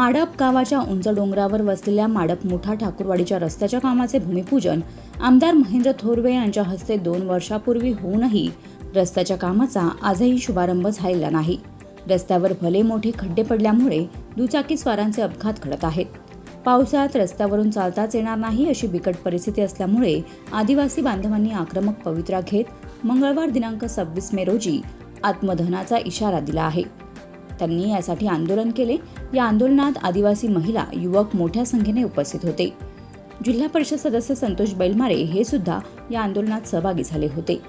माडप गावाच्या उंच डोंगरावर वसलेल्या माडप मुठा ठाकूरवाडीच्या रस्त्याच्या कामाचे भूमिपूजन आमदार महेंद्र थोरवे यांच्या हस्ते 2 वर्षापूर्वी होऊनही रस्त्याच्या कामाचा आजही शुभारंभ झालेला नाही। रस्त्यावर भले मोठे खड्डे पडल्यामुळे दुचाकीस्वारांचे अपघात घडत आहेत। पावसाळ्यात रस्त्यावरून चालताच येणार नाही अशी बिकट परिस्थिती असल्यामुळे आदिवासी बांधवांनी आक्रमक पवित्रा घेत मंगळवार दिनांक 26 मे रोजी आत्मदहनाचा इशारा दिला आहे। त्यांनी यासाठी आंदोलन केले। या आंदोलनात आदिवासी महिला, युवक मोठ्या संख्येने उपस्थित होते। जिल्हा परिषद सदस्य संतोष बैलमारे हे सुद्धा या आंदोलनात सहभागी झाले होते।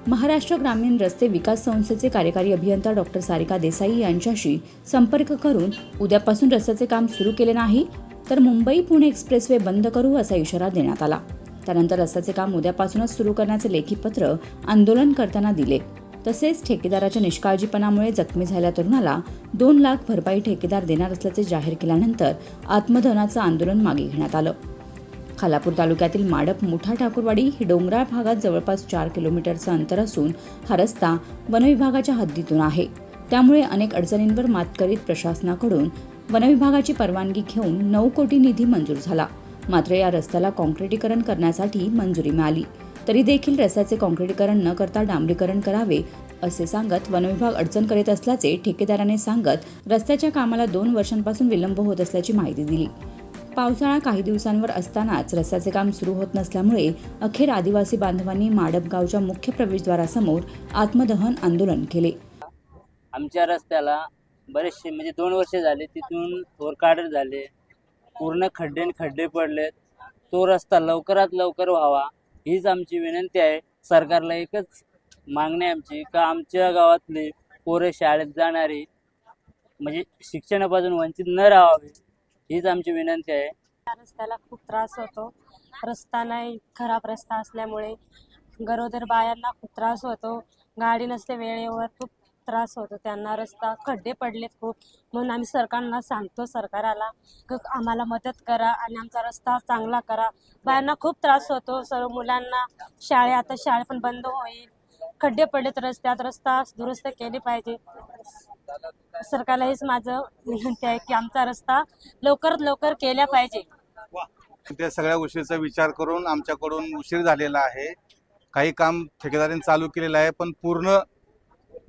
महाराष्ट्र ग्रामीण रस्ते विकास संस्थेचे कार्यकारी अभियंता डॉक्टर सारिका देसाई यांच्याशी संपर्क करून उद्यापासून रस्त्याचे काम सुरू केले नाही तर मुंबई-पुणे एक्सप्रेसवे बंद करू असा इशारा देण्यात आला। त्यानंतर रस्त्याचे काम उद्यापासूनच सुरू करण्याचे लेखी पत्र आंदोलन करताना दिले। तसेच ठेकेदाराच्या निष्काळजीपणामुळे जखमी झालेल्या तरुणाला 2 लाख भरपाई ठेकेदार देणार असल्याचे जाहीर केल्यानंतर आत्मदहनाचं आंदोलन मागे घेण्यात आलं। खालापूर तालुक्यातील माडप मुठा ठाकूरवाडी ही डोंगराळ भागात जवळपास 4 किलोमीटरचं अंतर असून हा रस्ता वनविभागाच्या हद्दीतून आहे। त्यामुळे अनेक अडचणींवर मात करीत प्रशासनाकडून वनविभागाची परवानगी घेऊन 9 कोटी निधी मंजूर झाला। मात्र या रस्त्याला काँक्रिटीकरण करण्यासाठी मंजुरी मिळाली तरी देखील रस्त्याचे काँक्रिटीकरण न करता डांबरीकरण करावे असे सांगत वनविभाग अडचण करीत असल्याचे ठेकेदाराने सांगत रस्त्याच्या कामाला 2 वर्षांपासून विलंब होत असल्याची माहिती दिली। पावसाळा काही दिवसांवर असतानाच रस्त्याचे काम सुरू होत नसल्यामुळे अखेर आदिवासी बांधवांनी माडप गावच्या मुख्य प्रवेशद्वारासमोर आत्मदहन आंदोलन केले। आमच्या रस्त्याला बरेचसे म्हणजे 2 वर्ष झाले, तिथून थोरकाडर झाले, पूर्ण खड्डे पडलेत। तो रस्ता लवकरात लवकर व्हावा हीच आमची विनंती आहे। सरकारला एकच मागणी आमची का आमच्या गावातले पोरे शाळेत जाणारे म्हणजे शिक्षणापासून वंचित न राहावे हीच आमची विनंती आहे। रस्त्याला खूप त्रास होतो। रस्ता नाही, खराब रस्ता असल्यामुळे गरोदर बायांना खूप त्रास होतो। गाडी नसते वेळेवर खूप त्रास होतो त्यांना। रस्ता खड्डे पडलेत खूप, म्हणून आम्ही सरकारला सांगतो सरकाराला आम्हाला मदत करा आणि आमचा रस्ता चांगला करा। बायांना खूप त्रास होतो, सर्व मुलांना आता शाळा पण बंद होईल। खड्डे पडलेत रस्त्यात, रस्ता दुरुस्त केले पाहिजे। सरकारला हेच माझं विनंती आहे की आमचा रस्ता लवकरात लवकर केला पाहिजे। त्या सगळ्या गोष्टीचा विचार करून आमच्याकडून उशीर झालेला आहे। काही काम ठेकेदारांनी चालू केलेलं आहे पण पूर्ण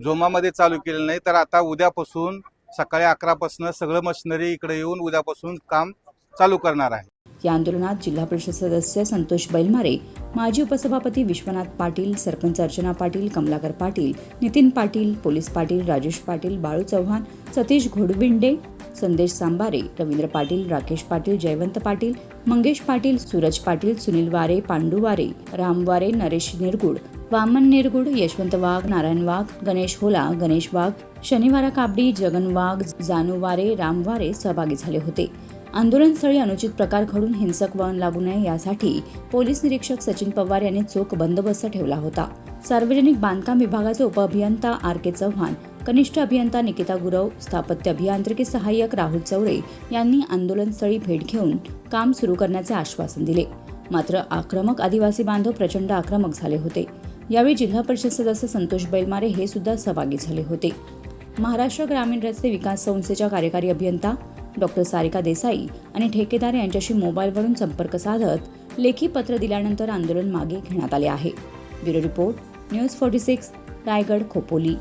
जोमामध्ये चालू केलेलं नाही। तर आता उद्यापासून सकाळी 11 पासून सगळं मशिनरी इकडे येऊन उद्यापासून काम चालू करणार आहे। या आंदोलनात जिल्हा परिषद सदस्य संतोष बैलमारे, माजी उपसभापती विश्वनाथ पाटील, सरपंच अर्चना पाटील, कमलाकर पाटील, नितीन पाटील, पोलीस पाटील, राजेश पाटील, बाळू चव्हाण, सतीश घोडविंडे, संदेश सांबारे, रवींद्र पाटील, राकेश पाटील, जयवंत पाटील, मंगेश पाटील, सूरज पाटील, सुनील वारे, पांडू वारे, राम वारे, नरेश निरगुड, वामन निरगुड, यशवंत वाघ, नारायण वाघ, गणेश होला, गणेश वाघ, शनिवारा काबडी, जगन वाघ, जानू वारे, राम वारे सहभागी झाले होते। आंदोलनस्थळी अनुचित प्रकार घडून हिंसक वळण लागू नये यासाठी पोलीस निरीक्षक सचिन पवार यांनी चोख बंदोबस्त ठेवला होता। सार्वजनिक बांधकाम विभागाचे उपअभियंता RK चव्हाण, कनिष्ठ अभियंता निकिता गुरव, स्थापत्य अभियांत्रिकी सहाय्यक राहुल चौरे यांनी आंदोलनस्थळी भेट घेऊन काम सुरू करण्याचे आश्वासन दिले। मात्र आक्रमक आदिवासी बांधव प्रचंड आक्रमक झाले होते। यावेळी जिल्हा परिषद सदस्य संतोष बैलमारे हे सुद्धा सहभागी झाले होते। महाराष्ट्र ग्रामीण रस्ते विकास संस्थेच्या कार्यकारी अभियंता डॉक्टर सारिका देसाई आणि ठेकेदार यांच्याशी मोबाईलवरून संपर्क साधत लेखी पत्र दिल्यानंतर आंदोलन मागे घेण्यात आले आहे। Bureau report, news 46, Raigad, Khopoli.